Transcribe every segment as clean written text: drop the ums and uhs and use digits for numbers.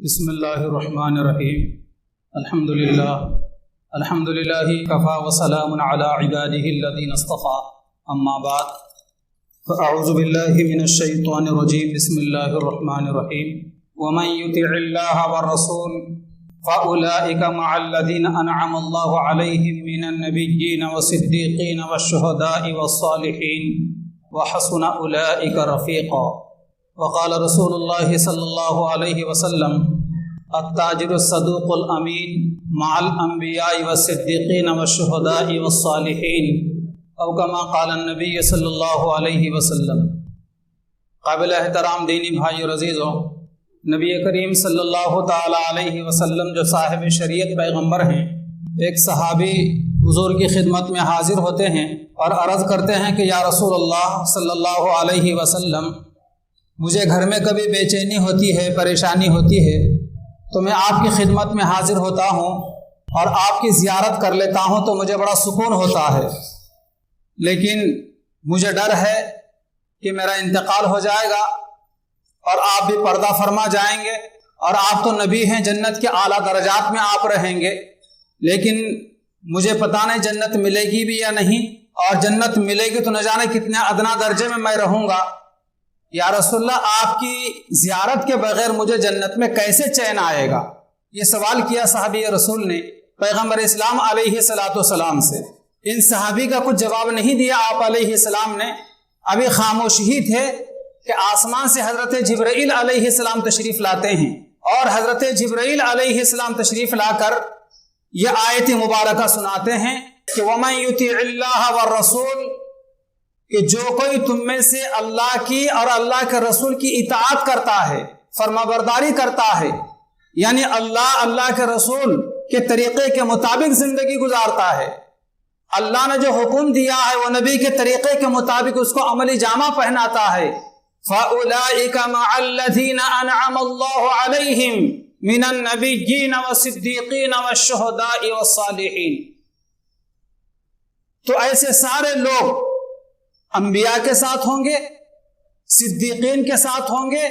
بسم اللہ الرحمن الرحیم الحمد للہ کفا وسلام علی عباده الذین اصطفى اما بعد فاعوذ باللہ من الشیطان الرجیم بسم اللہ الرحمن الرحیم ومن یطع اللہ والرسول فاولئک مع الذین انعم اللہ علیہم من النبیین والصدیقین والشہداء والصالحین وحسن اولئک رفیقا وقال رسول اللہ صلی اللہ علیہ وسلم التاجر الصدوق الامین مع الانبیاء والصدیقین والشہداء والصالحین او کما قال النبی صلی اللہ علیہ وسلم۔ قابل احترام دینی بھائی اور عزیزوں، نبی کریم صلی اللہ تعالی علیہ وسلم جو صاحب شریعت پیغمبر ہیں، ایک صحابی حضور کی خدمت میں حاضر ہوتے ہیں اور عرض کرتے ہیں کہ یا رسول اللہ صلی اللہ علیہ وسلم، مجھے گھر میں کبھی بے چینی ہوتی ہے، پریشانی ہوتی ہے، تو میں آپ کی خدمت میں حاضر ہوتا ہوں اور آپ کی زیارت کر لیتا ہوں تو مجھے بڑا سکون ہوتا ہے، لیکن مجھے ڈر ہے کہ میرا انتقال ہو جائے گا اور آپ بھی پردہ فرما جائیں گے، اور آپ تو نبی ہیں، جنت کے اعلیٰ درجات میں آپ رہیں گے، لیکن مجھے پتہ نہیں جنت ملے گی بھی یا نہیں، اور جنت ملے گی تو نہ جانے کتنے ادنا درجے میں رہوں گا۔ یا رسول اللہ، آپ کی زیارت کے بغیر مجھے جنت میں کیسے چین آئے گا؟ یہ سوال کیا صحابی رسول نے پیغمبر اسلام علیہ السلام سے۔ ان صحابی کا کچھ جواب نہیں دیا آپ علیہ السلام نے، ابھی خاموش ہی تھے کہ آسمان سے حضرت جبرائیل علیہ السلام تشریف لاتے ہیں، اور حضرت جبرائیل علیہ السلام تشریف لا کر یہ آیت مبارکہ سناتے ہیں کہ وَمَن يُطِعِ اللَّهَ وَالرَّسُولَ، کہ جو کوئی تم میں سے اللہ کی اور اللہ کے رسول کی اطاعت کرتا ہے، فرما برداری کرتا ہے، یعنی اللہ کے رسول کے طریقے کے مطابق زندگی گزارتا ہے، اللہ نے جو حکم دیا ہے وہ نبی کے طریقے کے مطابق اس کو عملی جامہ پہناتا ہے، فَأُولَئِكَ مَعَ الَّذِينَ أَنْعَمَ اللَّهُ عَلَيْهِمْ مِنَ النَّبِيِّينَ وَالصِّدِّيقِينَ وَالشُّهَدَاءِ وَالصَّالِحِينَ۔ تو ایسے سارے لوگ انبیاء کے ساتھ ہوں گے، صدیقین کے ساتھ ہوں گے،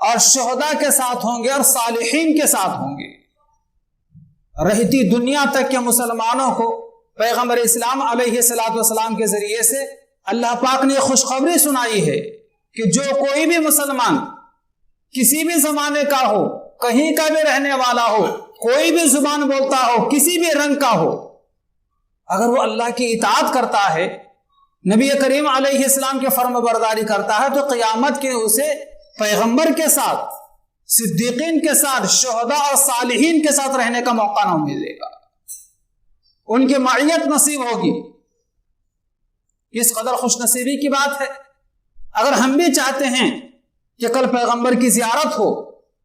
اور شہداء کے ساتھ ہوں گے، اور صالحین کے ساتھ ہوں گے۔ رہتی دنیا تک کے مسلمانوں کو پیغمبر اسلام علیہ السلام کے ذریعے سے اللہ پاک نے خوشخبری سنائی ہے کہ جو کوئی بھی مسلمان کسی بھی زمانے کا ہو، کہیں کا بھی رہنے والا ہو، کوئی بھی زبان بولتا ہو، کسی بھی رنگ کا ہو، اگر وہ اللہ کی اطاعت کرتا ہے، نبی کریم علیہ السلام کے فرم برداری کرتا ہے، تو قیامت کے اسے پیغمبر کے ساتھ، صدیقین کے ساتھ، شہداء اور صالحین کے ساتھ رہنے کا موقع نہ ملے گا، ان کی معیت نصیب ہوگی۔ اس قدر خوش نصیبی کی بات ہے۔ اگر ہم بھی چاہتے ہیں کہ کل پیغمبر کی زیارت ہو،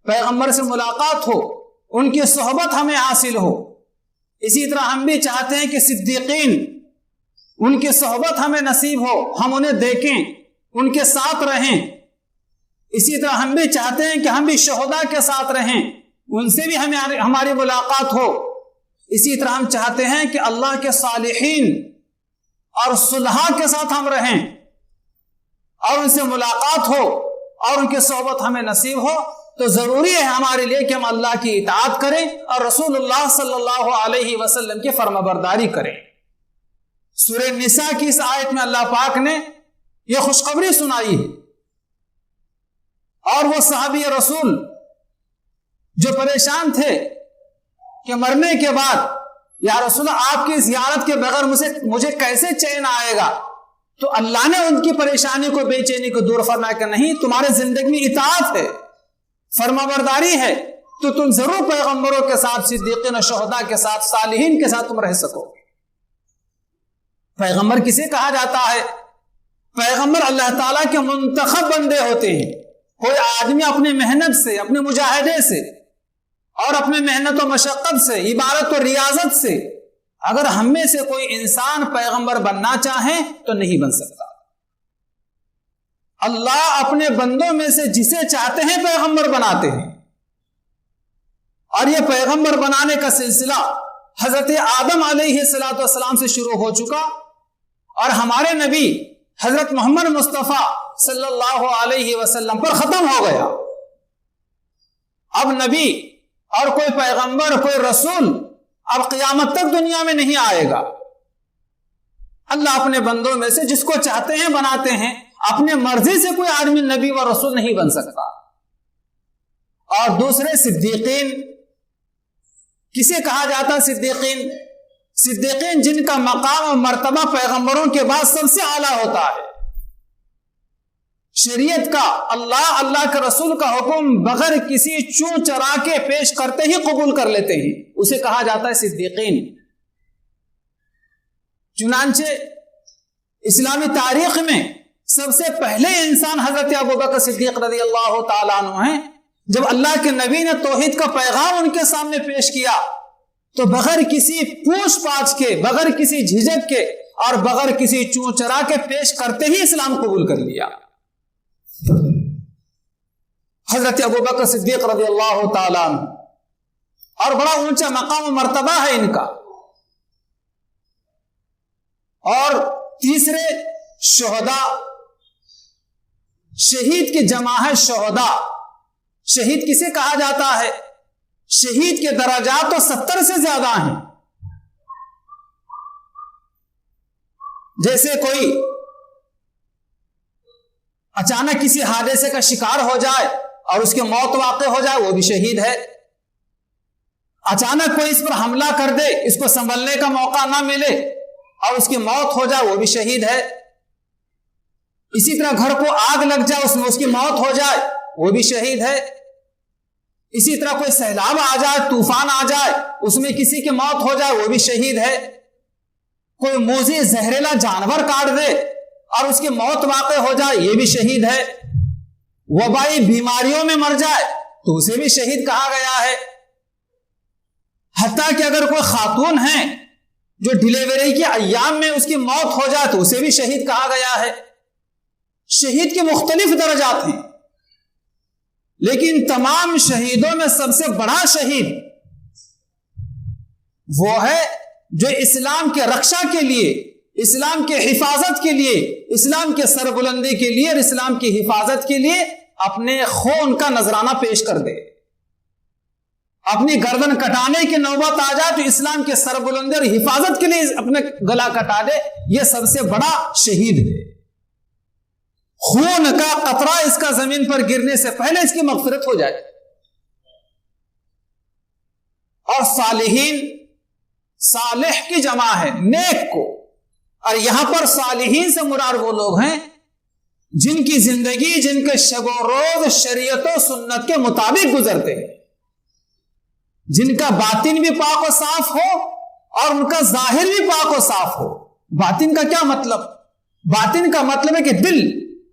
پیغمبر سے ملاقات ہو، ان کی صحبت ہمیں حاصل ہو، اسی طرح ہم بھی چاہتے ہیں کہ صدیقین، ان کی صحبت ہمیں نصیب ہو، ہم انہیں دیکھیں، ان کے ساتھ رہیں، اسی طرح ہم بھی چاہتے ہیں کہ ہم بھی شہداء کے ساتھ رہیں، ان سے بھی ہماری ملاقات ہو، اسی طرح ہم چاہتے ہیں کہ اللہ کے صالحین اور صلحاء کے ساتھ ہم رہیں اور ان سے ملاقات ہو اور ان کی صحبت ہمیں نصیب ہو، تو ضروری ہے ہمارے لیے کہ ہم اللہ کی اطاعت کریں اور رسول اللہ صلی اللہ علیہ وسلم کی فرما برداری کریں۔ سورہ نساء کی اس آیت میں اللہ پاک نے یہ خوشخبری سنائی ہے، اور وہ صحابی رسول جو پریشان تھے کہ مرنے کے بعد یا رسول آپ کی زیارت کے بغیر مجھے کیسے چین آئے گا، تو اللہ نے ان کی پریشانی کو، بے چینی کو دور فرمایا کہ نہیں، تمہارے زندگی میں اطاعت ہے، فرما برداری ہے، تو تم ضرور پیغمبروں کے ساتھ، صدیقین و شہداء کے ساتھ، صالحین کے ساتھ تم رہ سکو۔ پیغمبر کسے کہا جاتا ہے؟ پیغمبر اللہ تعالیٰ کے منتخب بندے ہوتے ہیں۔ کوئی آدمی اپنی محنت سے، اپنے مجاہدے سے اور اپنے محنت و مشقت سے، عبادت و ریاضت سے، اگر ہم میں سے کوئی انسان پیغمبر بننا چاہے تو نہیں بن سکتا۔ اللہ اپنے بندوں میں سے جسے چاہتے ہیں پیغمبر بناتے ہیں، اور یہ پیغمبر بنانے کا سلسلہ حضرت آدم علیہ السلام سے شروع ہو چکا، اور ہمارے نبی حضرت محمد مصطفیٰ صلی اللہ علیہ وسلم پر ختم ہو گیا۔ اب نبی اور کوئی پیغمبر، کوئی رسول اب قیامت تک دنیا میں نہیں آئے گا۔ اللہ اپنے بندوں میں سے جس کو چاہتے ہیں بناتے ہیں، اپنے مرضی سے کوئی آدمی نبی و رسول نہیں بن سکتا۔ اور دوسرے صدیقین، کسے کہا جاتا ہے صدیقین؟ صدیقین جن کا مقام و مرتبہ پیغمبروں کے بعد سب سے اعلیٰ ہوتا ہے۔ شریعت کا، اللہ کے رسول کا حکم بغیر کسی چوں چرا کے پیش کرتے ہی قبول کر لیتے ہیں، اسے کہا جاتا ہے صدیقین۔ چنانچہ اسلامی تاریخ میں سب سے پہلے انسان حضرت ابوبکر صدیق رضی اللہ تعالیٰ عنہ ہیں۔ جب اللہ کے نبی نے توحید کا پیغام ان کے سامنے پیش کیا تو بغیر کسی پوچھ پاچھ کے، بغیر کسی جھجک کے اور بغیر کسی چوں چرا کے پیش کرتے ہی اسلام قبول کر لیا۔ حضرت ابوبکر صدیق رضی اللہ تعالیٰ عنہ، اور بڑا اونچا مقام و مرتبہ ہے ان کا۔ اور تیسرے شہداء، شہید کی جمع ہے شہداء۔ شہید کسے کہا جاتا ہے؟ شہید کے درجات تو 70 سے زیادہ ہیں۔ جیسے کوئی اچانک کسی حادثے کا شکار ہو جائے اور اس کی موت واقع ہو جائے، وہ بھی شہید ہے۔ اچانک کوئی اس پر حملہ کر دے، اس کو سنبھلنے کا موقع نہ ملے اور اس کی موت ہو جائے، وہ بھی شہید ہے۔ اسی طرح گھر کو آگ لگ جائے، اس میں اس کی موت ہو جائے، وہ بھی شہید ہے۔ اسی طرح کوئی سیلاب آ جائے، طوفان آ جائے، اس میں کسی کی موت ہو جائے، وہ بھی شہید ہے۔ کوئی موذی زہریلا جانور کاٹ دے اور اس کی موت واقع ہو جائے، یہ بھی شہید ہے۔ وبائی بیماریوں میں مر جائے تو اسے بھی شہید کہا گیا ہے۔ حتیٰ کہ اگر کوئی خاتون ہے جو ڈیلیوری کے ایام میں اس کی موت ہو جائے تو اسے بھی شہید کہا گیا ہے۔ شہید کے مختلف درجات ہیں، لیکن تمام شہیدوں میں سب سے بڑا شہید وہ ہے جو اسلام کے رکشا کے لیے، اسلام کے حفاظت کے لیے، اسلام کے سربلندی کے لیے اور اسلام کی حفاظت کے لیے اپنے خون کا نذرانہ پیش کر دے۔ اپنی گردن کٹانے کی نوبت آ جائے تو اسلام کے سربلندی اور حفاظت کے لیے اپنے گلا کٹا دے، یہ سب سے بڑا شہید ہے۔ خون کا قطرہ اس کا زمین پر گرنے سے پہلے اس کی مغفرت ہو جائے۔ اور صالحین، صالح کی جمع ہے نیک کو، اور یہاں پر صالحین سے مراد وہ لوگ ہیں جن کی زندگی، جن کے شب و روز شریعت و سنت کے مطابق گزرتے ہیں، جن کا باطن بھی پاک و صاف ہو اور ان کا ظاہر بھی پاک و صاف ہو۔ باطن کا کیا مطلب؟ باطن کا مطلب ہے کہ دل،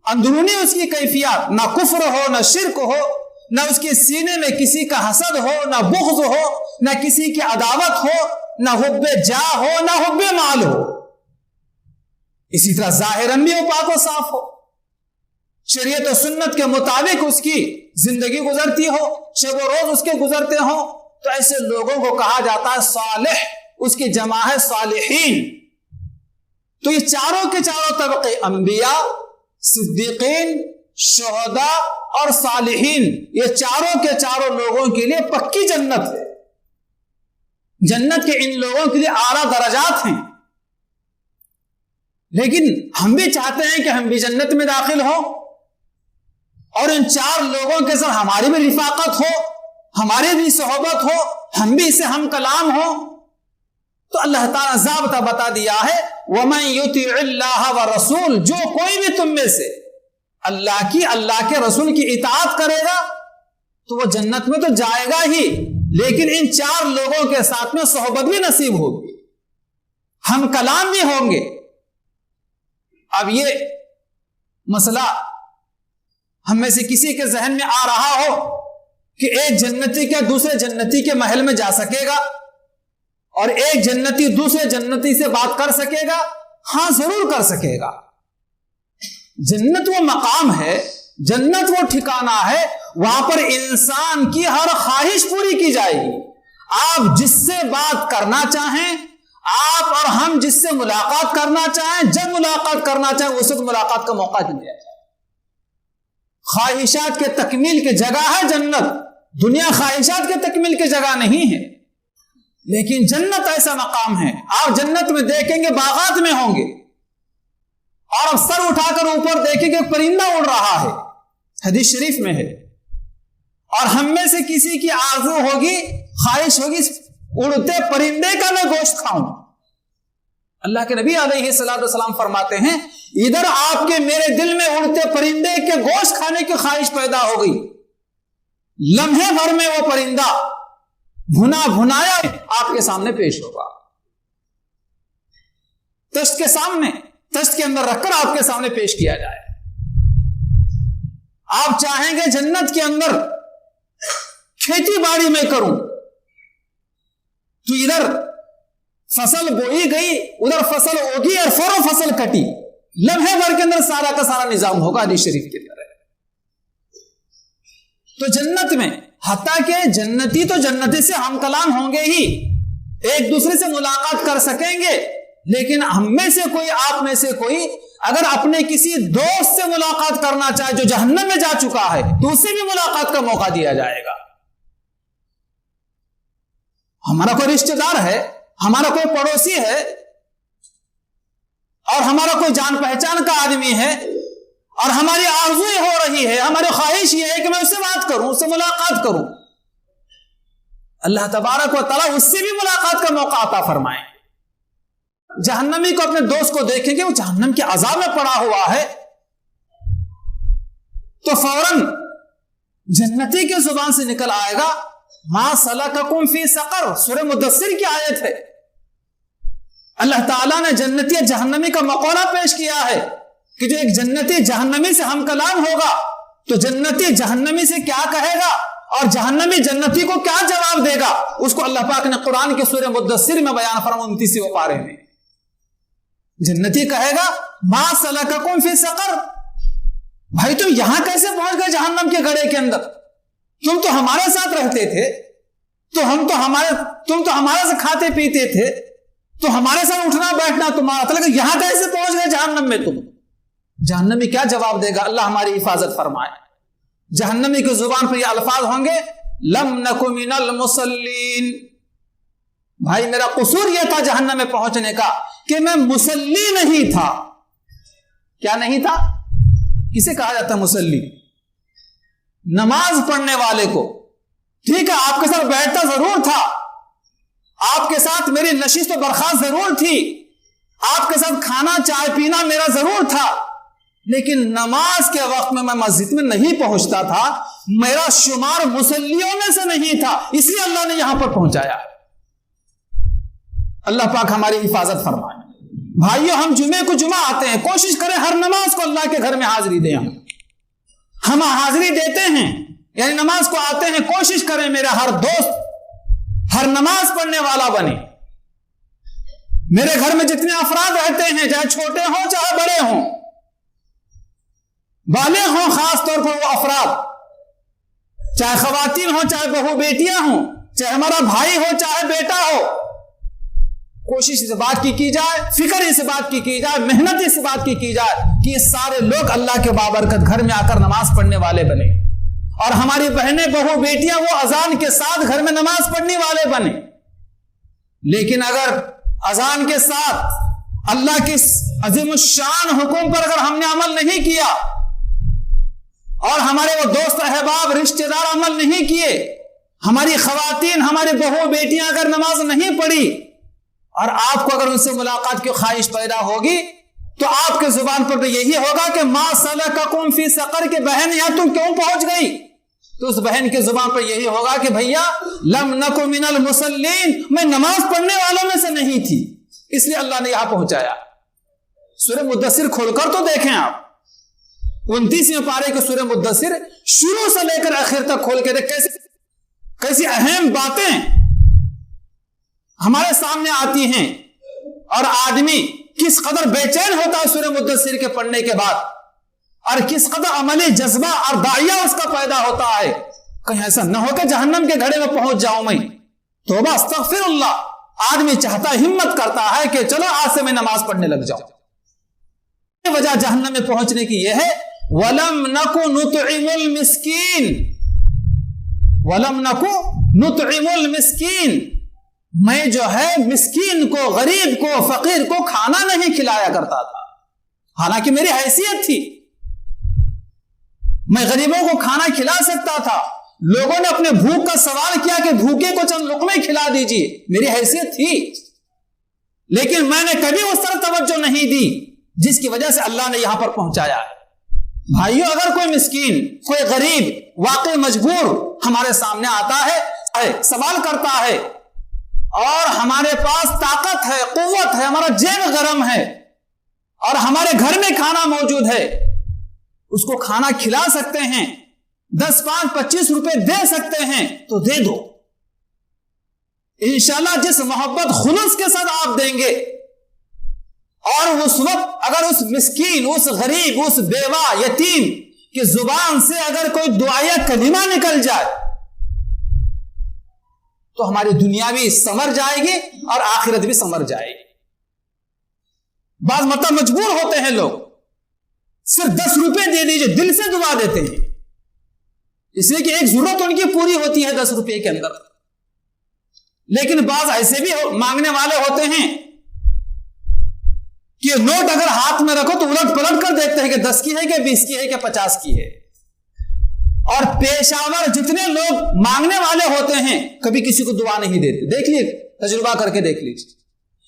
اندرونی اس کی کیفیات، نہ کفر ہو، نہ شرک ہو، نہ اس کے سینے میں کسی کا حسد ہو، نہ بغض ہو، نہ کسی کی عداوت ہو، نہ حب جاہ ہو، نہ حب مال ہو۔ اسی طرح ظاہراً بھی وہ پاک و صاف ہو، شریعت و سنت کے مطابق اس کی زندگی گزرتی ہو، شب و روز اس کے گزرتے ہوں، تو ایسے لوگوں کو کہا جاتا ہے صالح، اس کی جمع ہے صالحین۔ تو یہ چاروں کے چاروں طبقے، انبیاء، صدیقین، شہداء اور صالحین، یہ چاروں کے چاروں لوگوں کے لیے پکی جنت ہے۔ جنت کے ان لوگوں کے لیے اعلیٰ درجات ہیں، لیکن ہم بھی چاہتے ہیں کہ ہم بھی جنت میں داخل ہوں اور ان چار لوگوں کے ساتھ ہماری بھی رفاقت ہو، ہماری بھی صحبت ہو، ہم بھی اسے ہم کلام ہو۔ تو اللہ تعالیٰ ضابطہ بتا دیا ہے، وَمَن يُطِعِ اللَّهَ وَرَسُولَ، جو کوئی بھی تم میں سے اللہ کے رسول کی اطاعت کرے گا تو وہ جنت میں تو جائے گا ہی، لیکن ان چار لوگوں کے ساتھ میں صحبت بھی نصیب ہوگی، ہم کلام بھی ہوں گے۔ اب یہ مسئلہ ہم میں سے کسی کے ذہن میں آ رہا ہو کہ ایک جنتی کیا دوسرے جنتی کے محل میں جا سکے گا اور ایک جنتی دوسرے جنتی سے بات کر سکے گا؟ ہاں، ضرور کر سکے گا۔ جنت وہ مقام ہے، جنت وہ ٹھکانہ ہے، وہاں پر انسان کی ہر خواہش پوری کی جائے گی۔ آپ جس سے بات کرنا چاہیں، آپ اور ہم جس سے ملاقات کرنا چاہیں، جب ملاقات کرنا چاہیں اس وقت ملاقات کا موقع دیا جائے۔ خواہشات کے تکمیل کی جگہ ہے جنت، دنیا خواہشات کے تکمیل کی جگہ نہیں ہے، لیکن جنت ایسا مقام ہے، آپ جنت میں دیکھیں گے باغات میں ہوں گے، اور اب سر اٹھا کر اوپر دیکھیں گے پرندہ اڑ رہا ہے، حدیث شریف میں ہے، اور ہم میں سے کسی کی آرزو ہوگی، خواہش ہوگی اڑتے پرندے کا میں گوشت کھاؤں۔ اللہ کے نبی علیہ الصلوۃ والسلام فرماتے ہیں ادھر آپ کے میرے دل میں اڑتے پرندے کے گوشت کھانے کی خواہش پیدا ہو گئی، لمحے بھر میں وہ پرندہ بھنا بھنایا آپ کے سامنے پیش ہوگا، تشت کے سامنے، تشت کے اندر رکھ کر آپ کے سامنے پیش کیا جائے۔ آپ چاہیں گے جنت کے اندر کھیتی باڑی میں کروں تو ادھر فصل بوئی گئی، ادھر فصل اگی اور فورا فصل کٹی، لمحے بھر کے اندر سارا کا سارا نظام ہوگا حدیث شریف کے اندر۔ تو جنت میں حتیٰ کہ جنتی تو جنتی سے ہم کلام ہوں گے ہی، ایک دوسرے سے ملاقات کر سکیں گے، لیکن ہم میں سے کوئی، آپ میں سے کوئی اگر اپنے کسی دوست سے ملاقات کرنا چاہے جو جہنم میں جا چکا ہے تو اسے بھی ملاقات کا موقع دیا جائے گا۔ ہمارا کوئی رشتہ دار ہے، ہمارا کوئی پڑوسی ہے، اور ہمارا کوئی جان پہچان کا آدمی ہے، اور ہماری آرزو یہ ہو رہی ہے، ہماری خواہش یہ ہے کہ میں اس سے بات کروں، اس سے ملاقات کروں، اللہ تبارک و تعالیٰ اس سے بھی ملاقات کا موقع عطا فرمائیں۔ جہنمی کو اپنے دوست کو دیکھیں گے وہ جہنم کے عذاب میں پڑا ہوا ہے تو فوراً جنتی کے زبان سے نکل آئے گا ما سلککم فی سقر، سورہ مدثر کی آیت ہے۔ اللہ تعالیٰ نے جنتی جہنمی کا مقولہ پیش کیا ہے کہ جو ایک جنتی جہنمی سے ہم کلام ہوگا تو جنتی جہنمی سے کیا کہے گا اور جہنمی جنتی کو کیا جواب دے گا، اس کو اللہ پاک نے قرآن کے سورہ مدثر میں بیان فرمایا 29ویں پارے میں۔ جنتی کہے گا ما سلککم فی سقر، بھائی تم یہاں کیسے پہنچ گئے جہنم کے گڑھے کے اندر؟ تم تو ہمارے ساتھ رہتے تھے، تم تو ہمارے سے کھاتے پیتے تھے، تو ہمارے ساتھ اٹھنا بیٹھنا تمہارا تھا، لیکن یہاں کیسے پہنچ گئے جہنم میں تم؟ جہنمی کیا جواب دے گا؟ اللہ ہماری حفاظت فرمائے۔ جہنمی کی زبان پر یہ الفاظ ہوں گے لم نک من المصلین، بھائی میرا قصور یہ تھا جہنم میں پہنچنے کا کہ میں مصلی نہیں تھا۔ کیا نہیں تھا؟ کسے کہا جاتا ہے مصلی؟ نماز پڑھنے والے کو۔ ٹھیک ہے آپ کے ساتھ بیٹھتا ضرور تھا، آپ کے ساتھ میری نشست و برخاست ضرور تھی، آپ کے ساتھ کھانا چائے پینا میرا ضرور تھا، لیکن نماز کے وقت میں مسجد میں نہیں پہنچتا تھا، میرا شمار مصلیوں میں سے نہیں تھا، اس لیے اللہ نے یہاں پر پہنچایا۔ اللہ پاک ہماری حفاظت فرمائے۔ بھائیو ہم جمعے کو جمعہ آتے ہیں، کوشش کریں ہر نماز کو اللہ کے گھر میں حاضری دیں۔ ہم حاضری دیتے ہیں یعنی نماز کو آتے ہیں، کوشش کریں میرا ہر دوست ہر نماز پڑھنے والا بنے۔ میرے گھر میں جتنے افراد رہتے ہیں، چاہے چھوٹے ہوں چاہے بڑے ہوں، بالغ ہوں، خاص طور پر وہ افراد، چاہے خواتین ہوں چاہے بہو بیٹیاں ہوں، چاہے ہمارا بھائی ہو چاہے بیٹا ہو، کوشش اس بات کی جائے، فکر اس بات کی جائے، محنت اس بات کی جائے کہ یہ سارے لوگ اللہ کے بابرکت گھر میں آ کر نماز پڑھنے والے بنے، اور ہماری بہنیں بہو بیٹیاں وہ اذان کے ساتھ گھر میں نماز پڑھنے والے بنے۔ لیکن اگر اذان کے ساتھ اللہ کے عظیم الشان حکم پر اگر ہم نے عمل نہیں کیا، اور ہمارے وہ دوست احباب رشتہ دار عمل نہیں کیے، ہماری خواتین ہماری بہو بیٹیاں اگر نماز نہیں پڑھی، اور آپ کو اگر ان سے ملاقات کی خواہش پیدا ہوگی تو آپ کے زبان پر بھی یہی ہوگا کہ ما سلککم فی سقر، کہ بہن یہاں تم کیوں پہنچ گئی؟ تو اس بہن کے زبان پر یہی ہوگا کہ بھیا لم نک من المصلین، میں نماز پڑھنے والوں میں سے نہیں تھی، اس لیے اللہ نے یہاں پہنچایا۔ سورہ مدثر کھول کر تو دیکھیں آپ، 29ویں پارے کے سورہ مدثر شروع سے لے کر آخر تک کھول کے دیکھ کیسی اہم باتیں ہمارے سامنے آتی ہیں، اور آدمی کس قدر بے چین ہوتا ہے سورہ مدثر کے پڑھنے کے بعد، اور کس قدر عملی جذبہ اور داعیہ اس کا پیدا ہوتا ہے۔ کہیں ایسا نہ ہو کہ جہنم کے گھڑے میں پہنچ جاؤں میں، توبہ استغفر اللہ، آدمی چاہتا ہمت کرتا ہے کہ چلو آج سے میں نماز پڑھنے لگ جاؤں۔ وجہ جہنم میں پہنچنے کی یہ ہے وَلَمْ نَكُ نُطْعِمُ الْمِسْكِينَ، وَلَمْ نَكُ نُطْعِمُ الْمِسْكِينَ، میں جو ہے مسکین کو، غریب کو، فقیر کو کھانا نہیں کھلایا کرتا تھا، حالانکہ میری حیثیت تھی، میں غریبوں کو کھانا کھلا سکتا تھا۔ لوگوں نے اپنے بھوک کا سوال کیا کہ بھوکے کو چند لقمے کھلا دیجیے، میری حیثیت تھی، لیکن میں نے کبھی اس طرح توجہ نہیں دی جس کی وجہ سے اللہ نے یہاں پر پہنچایا ہے۔ بھائیو، اگر کوئی مسکین، کوئی غریب واقع مجبور ہمارے سامنے آتا ہے، سوال کرتا ہے، اور ہمارے پاس طاقت ہے، قوت ہے، ہمارا جیب گرم ہے اور ہمارے گھر میں کھانا موجود ہے، اس کو کھانا کھلا سکتے ہیں، 10، 5، 25 روپے دے سکتے ہیں تو دے دو۔ انشاءاللہ جس محبت خلوص کے ساتھ آپ دیں گے، اور اس وقت اگر اس مسکین، اس غریب، اس بیوہ، یتیم کی زبان سے اگر کوئی دعائیہ کلمہ نکل جائے تو ہماری دنیا بھی سنور جائے گی اور آخرت بھی سنور جائے گی۔ بعض مجبور ہوتے ہیں لوگ، صرف 10 روپے دے دیجئے، دل سے دعا دیتے ہیں، اس لیے کہ ایک ضرورت ان کی پوری ہوتی ہے 10 روپے کے اندر۔ لیکن بعض ایسے بھی مانگنے والے ہوتے ہیں کہ نوٹ اگر ہاتھ میں رکھو تو الٹ پلٹ کر دیکھتے ہیں کہ 10 کی ہے کہ 20 کی ہے کہ 50 کی ہے۔ اور پیشاور جتنے لوگ مانگنے والے ہوتے ہیں کبھی کسی کو دعا نہیں دیتے، دیکھ لیے، تجربہ کر کے دیکھ لیجیے۔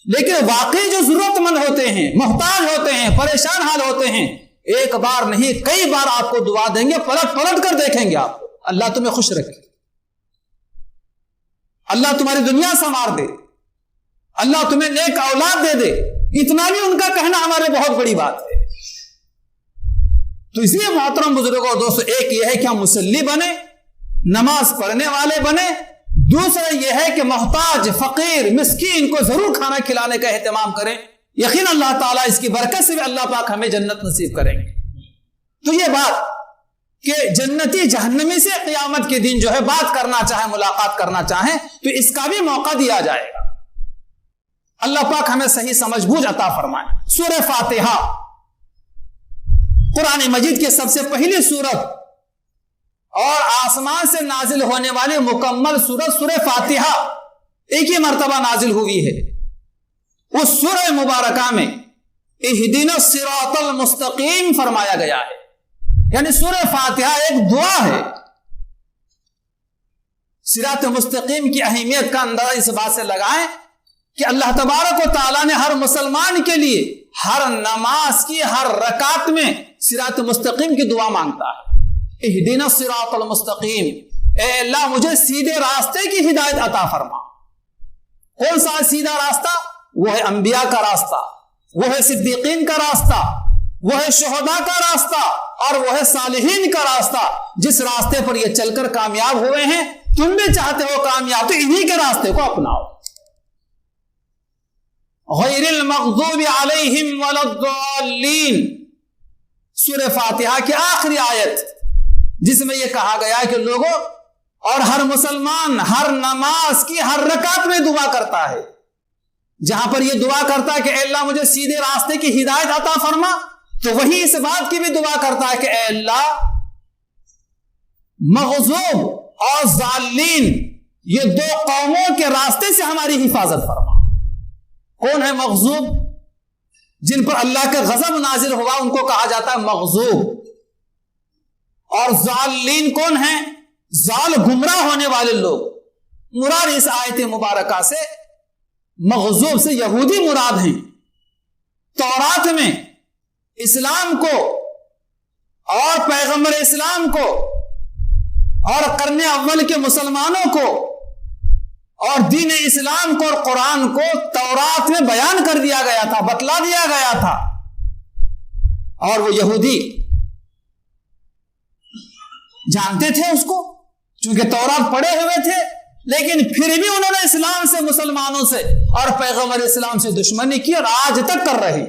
لیکن واقعی جو ضرورت مند ہوتے ہیں، محتاج ہوتے ہیں، پریشان حال ہوتے ہیں، ایک بار نہیں کئی بار آپ کو دعا دیں گے، پلٹ پلٹ کر دیکھیں گے آپ۔ اللہ تمہیں خوش رکھے، اللہ تمہاری دنیا سنوار دے، اللہ تمہیں نیک اولاد دے دے، اتنا بھی ان کا کہنا ہمارے بہت بڑی بات ہے۔ تو اس لیے محترم بزرگوں دوستو، ایک یہ ہے کہ ہم مصلی بنے، نماز پڑھنے والے بنے، دوسرا یہ ہے کہ محتاج، فقیر، مسکین کو ضرور کھانا کھلانے کا اہتمام کریں۔ یقین اللہ تعالیٰ اس کی برکت سے بھی اللہ پاک ہمیں جنت نصیب کریں گے۔ تو یہ بات کہ جنتی جہنمی سے قیامت کے دن جو ہے بات کرنا چاہیں، ملاقات کرنا چاہیں تو اس کا بھی موقع دیا جائے گا۔ اللہ پاک ہمیں صحیح سمجھ بوجھ عطا فرمائے۔ سورہ فاتحہ قرآن مجید کی سب سے پہلی سورت اور آسمان سے نازل ہونے والی مکمل سورت سورہ فاتحہ ایک ہی مرتبہ نازل ہوئی ہے۔ اس سورہ مبارکہ میں اہدنا الصراط المستقیم فرمایا گیا ہے، یعنی سورہ فاتحہ ایک دعا ہے۔ صراط مستقیم کی اہمیت کا اندازہ اس بات سے لگائیں کہ اللہ تبارک و تعالیٰ نے ہر مسلمان کے لیے ہر نماز کی ہر رکعت میں صراط مستقیم کی دعا مانگتا ہے۔ اہدنا الصراط المستقیم، اے اللہ مجھے سیدھے راستے کی ہدایت عطا فرما۔ کون سا سیدھا راستہ؟ وہ ہے انبیاء کا راستہ، وہ ہے صدیقین کا راستہ، وہ ہے شہداء کا راستہ، اور وہ ہے صالحین کا راستہ۔ جس راستے پر یہ چل کر کامیاب ہوئے ہیں، تم بھی چاہتے ہو کامیاب تو انہی کے راستے کو اپناؤ۔ غیر المغضوب علیہم ولا الضالین، سورہ فاتحہ کی آخری آیت جس میں یہ کہا گیا کہ لوگوں، اور ہر مسلمان ہر نماز کی ہر رکعت میں دعا کرتا ہے، جہاں پر یہ دعا کرتا ہے کہ اے اللہ مجھے سیدھے راستے کی ہدایت عطا فرما، تو وہی اس بات کی بھی دعا کرتا ہے کہ اے اللہ مغضوب اور ضالین یہ دو قوموں کے راستے سے ہماری حفاظت فرما۔ کون ہے مغضوب؟ جن پر اللہ کا غضب نازل ہوا ان کو کہا جاتا ہے مغضوب۔ اور ضالین کون ہیں؟ ضال گمراہ ہونے والے لوگ۔ مراد اس آیت مبارکہ سے مغضوب سے یہودی مراد ہیں۔ تورات میں اسلام کو اور پیغمبر اسلام کو اور قرن اول کے مسلمانوں کو اور دین اسلام کو اور قرآن کو تورات میں بیان کر دیا گیا تھا، بتلا دیا گیا تھا، اور وہ یہودی جانتے تھے اس کو، چونکہ تورات پڑھے ہوئے تھے، لیکن پھر بھی انہوں نے اسلام سے، مسلمانوں سے اور پیغمبر اسلام سے دشمنی کی اور آج تک کر رہے۔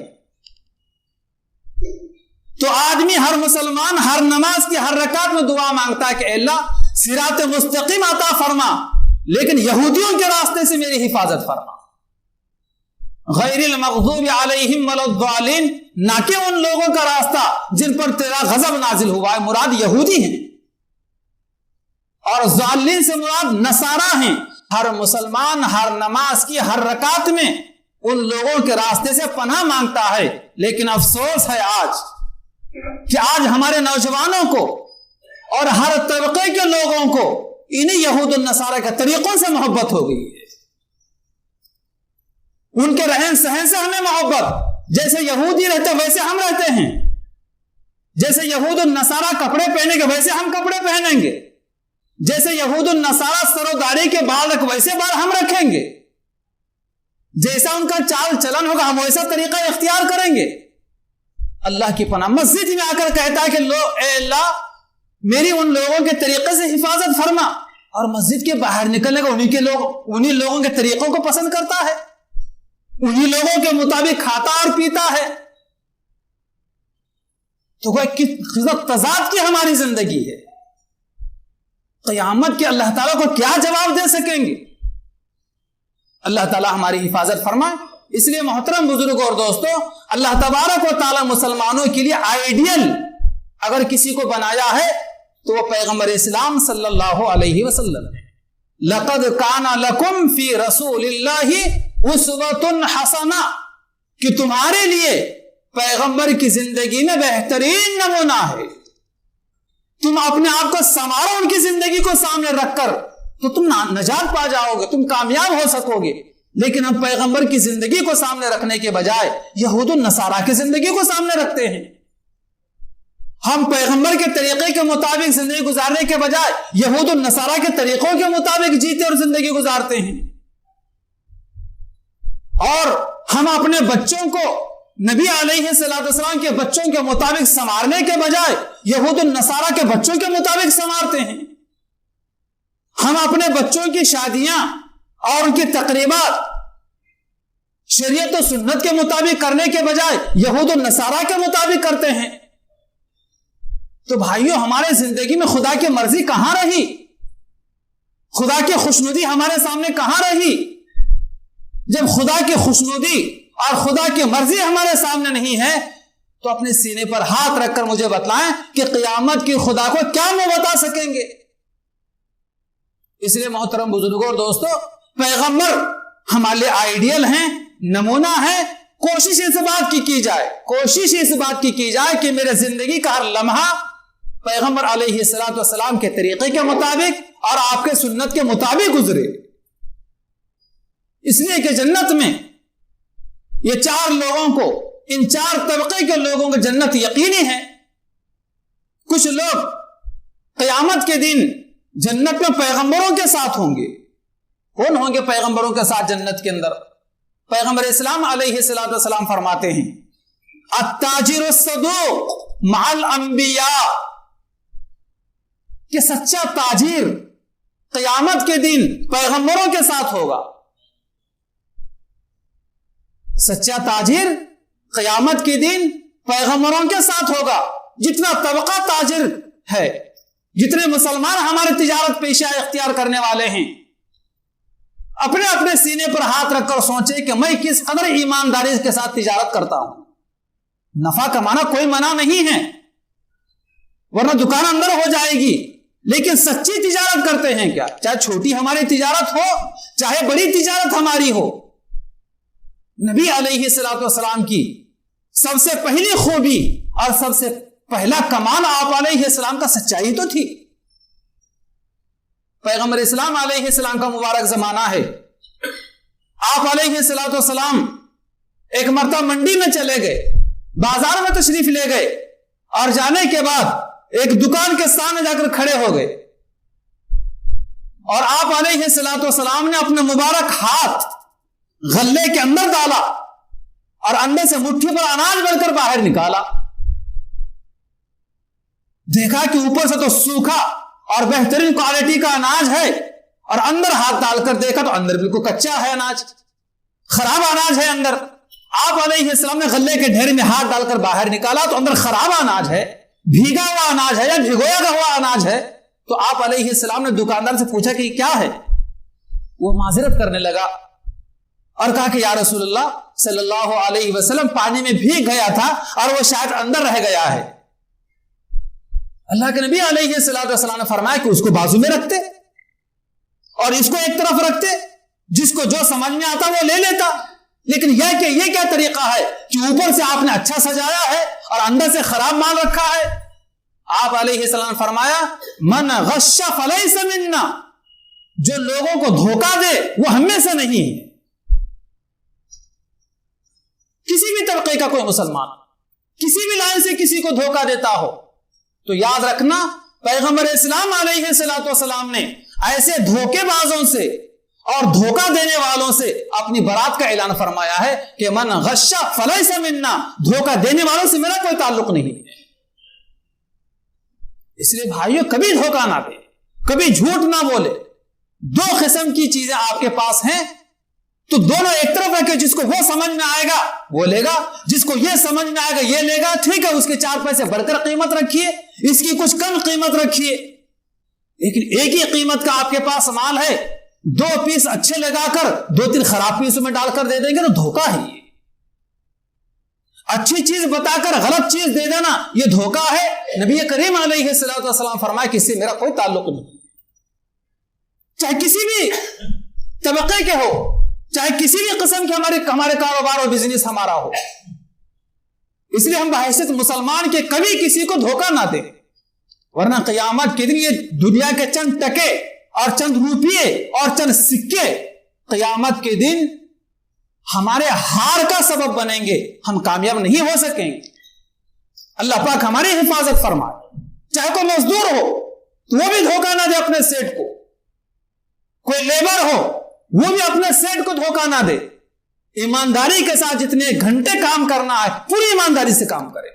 تو آدمی ہر مسلمان ہر نماز کی ہر رکعت میں دعا مانگتا ہے کہ اے اللہ صراط مستقیم عطا فرما، لیکن یہودیوں کے راستے سے میری حفاظت فرما۔ غیر المغضوب علیہم ولا الضالین، نہ کہ ان لوگوں کا راستہ جن پر تیرا غضب نازل ہوا ہے، مراد یہودی ہیں۔ اور ضالین سے مراد نصارہ ہیں۔ ہر مسلمان ہر نماز کی ہر رکعت میں ان لوگوں کے راستے سے پناہ مانگتا ہے، لیکن افسوس ہے کہ آج ہمارے نوجوانوں کو اور ہر طبقے کے لوگوں کو انہی یہود النصارہ کے طریقوں سے محبت ہو گئی ہے۔ ان کے رہن سہن سے ہمیں محبت، جیسے یہودی رہتے ویسے ہم رہتے ہیں، جیسے یہود النصارہ کپڑے پہنے گے ویسے ہم کپڑے پہنیں گے، جیسے یہود النصارہ سر و داڑھی کے بال رکھ ویسے بال ہم رکھیں گے، جیسا ان کا چال چلن ہوگا ہم ویسا طریقہ اختیار کریں گے۔ اللہ کی پناہ مسجد میں آ کر کہتا ہے کہ اے اللہ میری ان لوگوں کے طریقے سے حفاظت فرما، اور مسجد کے باہر نکلنے کا انہی لوگوں کے طریقوں کو پسند کرتا ہے، انہی لوگوں کے مطابق کھاتا اور پیتا ہے۔ تو کس تضاد کی ہماری زندگی ہے، قیامت کے اللہ تعالیٰ کو کیا جواب دے سکیں گے؟ اللہ تعالیٰ ہماری حفاظت فرمائے۔ اس لیے محترم بزرگوں اور دوستوں، اللہ تبارک و تعالیٰ مسلمانوں کے لیے آئیڈیل اگر کسی کو بنایا ہے تو وہ پیغمبر اسلام صلی اللہ علیہ وسلم ہے۔ لَقَدْ كَانَ لَكُمْ فِي رَسُولِ اللَّهِ أُسْوَةٌ حَسَنَةٌ، کہ تمہارے لیے پیغمبر کی زندگی میں بہترین نمونہ ہے۔ تم اپنے آپ کو سنوارو ان کی زندگی کو سامنے رکھ کر تو تم نجات پا جاؤ گے، تم کامیاب ہو سکو گے۔ لیکن ہم پیغمبر کی زندگی کو سامنے رکھنے کے بجائے یہود النصارہ کی زندگی کو سامنے رکھتے ہیں۔ ہم پیغمبر کے طریقے کے مطابق زندگی گزارنے کے بجائے یہود النصارہ کے طریقوں کے مطابق جیتے اور زندگی گزارتے ہیں۔ اور ہم اپنے بچوں کو نبی علیہ السلام کے بچوں کے مطابق سنوارنے کے بجائے یہود النصارہ کے بچوں کے مطابق سنوارتے ہیں۔ ہم اپنے بچوں کی شادیاں اور ان کی تقریبات شریعت و سنت کے مطابق کرنے کے بجائے یہود النصارہ کے مطابق کرتے ہیں۔ تو بھائیوں، ہمارے زندگی میں خدا کی مرضی کہاں رہی؟ خدا کی خوشنودی ہمارے سامنے کہاں رہی؟ جب خدا کی خوشنودی اور خدا کی مرضی ہمارے سامنے نہیں ہے تو اپنے سینے پر ہاتھ رکھ کر مجھے بتلائیں کہ قیامت کی خدا کو کیا منہ بتا سکیں گے؟ اس لیے محترم بزرگوں اور دوستوں، پیغمبر ہمارے لیے آئیڈیل ہیں، نمونہ ہے۔ کوشش اس بات کی جائے، کوشش اس بات کی جائے کہ میرے زندگی کا ہر لمحہ پیغمبر علیہ السلام کے طریقے کے مطابق اور آپ کے سنت کے مطابق گزرے۔ اس لیے کہ جنت میں یہ چار لوگوں کو، ان چار طبقے کے لوگوں کو جنت یقینی ہے۔ کچھ لوگ قیامت کے دن جنت میں پیغمبروں کے ساتھ ہوں گے۔ کون ہوں گے پیغمبروں کے ساتھ جنت کے اندر؟ پیغمبر اسلام علیہ السلام فرماتے ہیں التاجر الصدوق مع الانبیاء، کہ سچا تاجر قیامت کے دن پیغمبروں کے ساتھ ہوگا۔ سچا تاجر قیامت کے دن پیغمبروں کے ساتھ ہوگا۔ جتنا طبقہ تاجر ہے، جتنے مسلمان ہمارے تجارت پیشہ اختیار کرنے والے ہیں، اپنے اپنے سینے پر ہاتھ رکھ کر سوچے کہ میں کس قدر ایمانداری کے ساتھ تجارت کرتا ہوں۔ نفع کمانا کوئی منع نہیں ہے، ورنہ دکان اندر ہو جائے گی، لیکن سچی تجارت کرتے ہیں کیا؟ چاہے چھوٹی ہماری تجارت ہو، چاہے بڑی تجارت ہماری ہو۔ نبی علیہ السلام کی سب سے پہلی خوبی اور سب سے پہلا کمال آپ علیہ السلام کا سچائی تو تھی۔ پیغمبر اسلام علیہ السلام کا مبارک زمانہ ہے۔ آپ علیہ السلام ایک مرتبہ منڈی میں چلے گئے، بازار میں تشریف لے گئے، اور جانے کے بعد ایک دکان کے سامنے جا کر کھڑے ہو گئے، اور آپ علیہ السلام نے اپنے مبارک ہاتھ غلے کے اندر ڈالا اور اندر سے مٹھی پر اناج بھر کر باہر نکالا۔ دیکھا کہ اوپر سے تو سوکھا اور بہترین کوالٹی کا اناج ہے، اور اندر ہاتھ ڈال کر دیکھا تو اندر بالکل کچا ہے اناج، خراب اناج ہے اندر۔ آپ علیہ السلام نے غلے کے ڈھیر میں ہاتھ ڈال کر باہر نکالا تو اندر خراب اناج ہے، بھیگا ہوا اناج ہے یا بھگویا ہوا اناج ہے۔ تو آپ علیہ السلام نے دکاندار سے پوچھا کہ یہ کیا ہے؟ وہ معذرت کرنے لگا اور کہا کہ یا رسول اللہ صلی اللہ علیہ وسلم، پانی میں بھیگ گیا تھا اور وہ شاید اندر رہ گیا ہے۔ اللہ کے نبی علیہ السلام نے فرمایا کہ اس کو بازو میں رکھتے اور اس کو ایک طرف رکھتے، جس کو جو سمجھ میں آتا وہ لے لیتا. لیکن یہ کیا طریقہ ہے کہ اوپر سے آپ نے اچھا سجایا ہے اور اندر سے خراب مال رکھا ہے. آپ علیہ السلام نے فرمایا من غش فلیس منا، جو لوگوں کو دھوکہ دے وہ ہم میں سے نہیں ہے. کسی بھی طبقے کا کوئی مسلمان کسی بھی لائن سے کسی کو دھوکہ دیتا ہو تو یاد رکھنا پیغمبر اسلام علیہ السلام نے ایسے دھوکے بازوں سے اور دھوکہ دینے والوں سے اپنی برات کا اعلان فرمایا ہے کہ من غش فلیس منا، دھوکہ دینے والوں سے میرا کوئی تعلق نہیں. اس لیے بھائیو کبھی دھوکہ نہ دے، کبھی جھوٹ نہ بولے. دو قسم کی چیزیں آپ کے پاس ہیں تو دونوں ایک طرف رکھے، جس کو وہ سمجھ میں آئے گا وہ لے گا، جس کو یہ سمجھ میں آئے گا یہ لے گا. ٹھیک ہے، اس کے 4 پیسے بڑھ کر قیمت رکھیے، اس کی کچھ کم قیمت رکھیے، لیکن ایک ہی قیمت کا آپ کے پاس مال ہے. 2 پیس اچھے لگا کر 2-3 خراب پیسوں میں ڈال کر دے دیں گے تو دھوکہ ہے. یہ اچھی چیز بتا کر غلط چیز دے دینا یہ دھوکہ ہے. نبی کریم علیہ السلام فرمایا کہ اس سے میرا کوئی تعلق نہیں، چاہے کسی بھی طبقے کے ہو، چاہے کسی بھی قسم کے ہمارے کاروبار اور بزنس ہمارا ہو. اس لیے ہم بحیثیت مسلمان کے کبھی کسی کو دھوکہ نہ دیں، ورنہ قیامت کے دن یہ دنیا کے چند ٹکے اور چند روپیے اور چند سکے قیامت کے دن ہمارے ہار کا سبب بنیں گے، ہم کامیاب نہیں ہو سکیں گے. اللہ پاک ہماری حفاظت فرمائے. چاہے کوئی مزدور ہو تو وہ بھی دھوکہ نہ دے اپنے سیٹ کو، کوئی لیبر ہو وہ بھی اپنے سیٹ کو دھوکہ نہ دے. ایمانداری کے ساتھ جتنے گھنٹے کام کرنا ہے پوری ایمانداری سے کام کرے.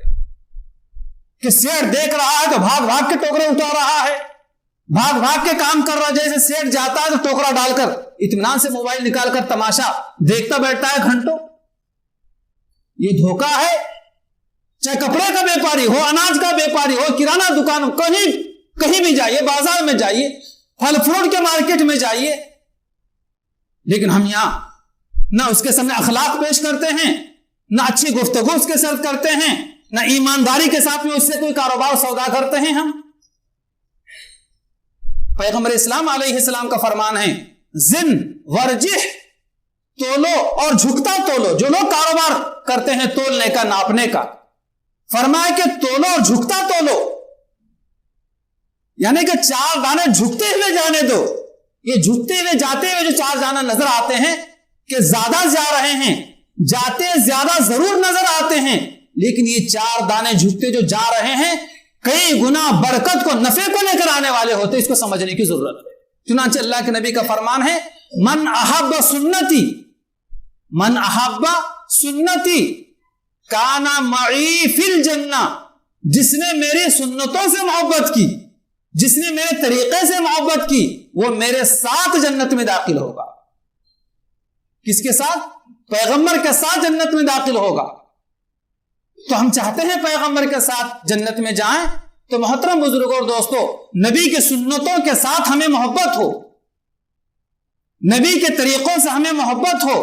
کہ سیٹ دیکھ رہا ہے تو بھاگ کے ٹوکرے اٹھا رہا ہے، بھاگ کے کام کر رہا ہے. جیسے سیٹ جاتا ہے تو ٹوکرا ڈال کر اطمینان سے موبائل نکال کر تماشا دیکھتا بیٹھتا ہے گھنٹوں. یہ دھوکہ ہے. چاہے کپڑے کا بیپاری ہو، اناج کا بیپاری ہو، کرانہ دکان ہو، کہیں بھی جائیے، بازار میں جائیے، پھل فروٹ کے مارکیٹ میں جائیے، لیکن ہم یہاں نہ اس کے سامنے اخلاق پیش کرتے ہیں، نہ اچھی گفتگو اس کے ساتھ کرتے ہیں، نہ ایمانداری کے ساتھ میں اس سے کوئی کاروبار سودا کرتے ہیں. ہم پیغمبر اسلام علیہ السلام کا فرمان ہے زن ورجح، تولو اور جھکتا تولو. جو لوگ کاروبار کرتے ہیں تولنے کا، ناپنے کا، فرمایا کہ تولو اور جھکتا تولو، یعنی کہ 4 دانے جھکتے ہوئے جانے دو. یہ جھکتے ہوئے جاتے ہوئے جو 4 دانے نظر آتے ہیں کہ زیادہ جا رہے ہیں، جاتے زیادہ ضرور نظر آتے ہیں، لیکن یہ 4 دانے جھکتے جو جا رہے ہیں کئی گنا برکت کو، نفع کو لے کر آنے والے ہوتے. اس کو سمجھنے کی ضرورت ہے. چنانچہ اللہ کے نبی کا فرمان ہے من احب سنتی، من احب سنتی کانا معی فی الجنہ. جس نے میری سنتوں سے محبت کی، جس نے میرے طریقے سے محبت کی، وہ میرے ساتھ جنت میں داخل ہوگا. کس کے ساتھ؟ پیغمبر کے ساتھ جنت میں داخل ہوگا. تو ہم چاہتے ہیں پیغمبر کے ساتھ جنت میں جائیں. تو محترم بزرگوں اور دوستو، نبی کے سنتوں کے ساتھ ہمیں محبت ہو، نبی کے طریقوں سے ہمیں محبت ہو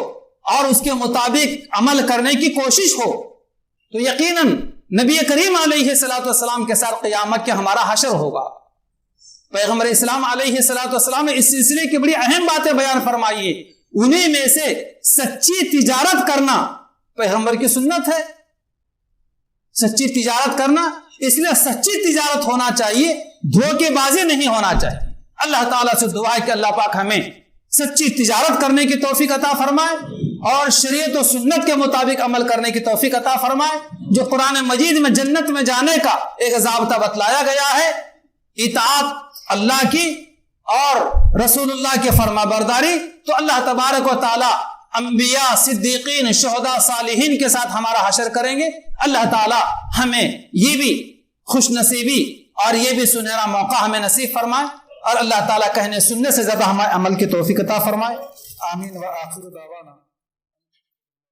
اور اس کے مطابق عمل کرنے کی کوشش ہو، تو یقیناً نبی کریم علیہ السلام کے ساتھ قیامت کے ہمارا حشر ہوگا. پیغمبر اسلام علیہ السلام نے اس سلسلے کی بڑی اہم باتیں بیان فرمائی ہیں. انہی میں سے سچی تجارت کرنا پیغمبر کی سنت ہے. سچی تجارت کرنا، اس لیے سچی تجارت ہونا چاہیے، دھوکے بازی نہیں ہونا چاہیے. اللہ تعالیٰ سے دعا ہے کہ اللہ پاک ہمیں سچی تجارت کرنے کی توفیق عطا فرمائے اور شریعت و سنت کے مطابق عمل کرنے کی توفیق عطا فرمائے. جو قرآن مجید میں جنت میں جانے کا ایک ضابطہ بتلایا گیا ہے، اطاعت اللہ کی اور رسول اللہ کے فرما برداری، تو اللہ تبارک و تعالی انبیاء، صدیقین، شہداء، صالحین کے ساتھ ہمارا حشر کریں گے. اللہ تعالی ہمیں یہ بھی خوش نصیبی اور یہ بھی سنہرا موقع ہمیں نصیب فرمائے اور اللہ تعالی کہنے سننے سے زیادہ ہمارے عمل کی توفیق عطا فرمائے. آمین و آخر دعوانا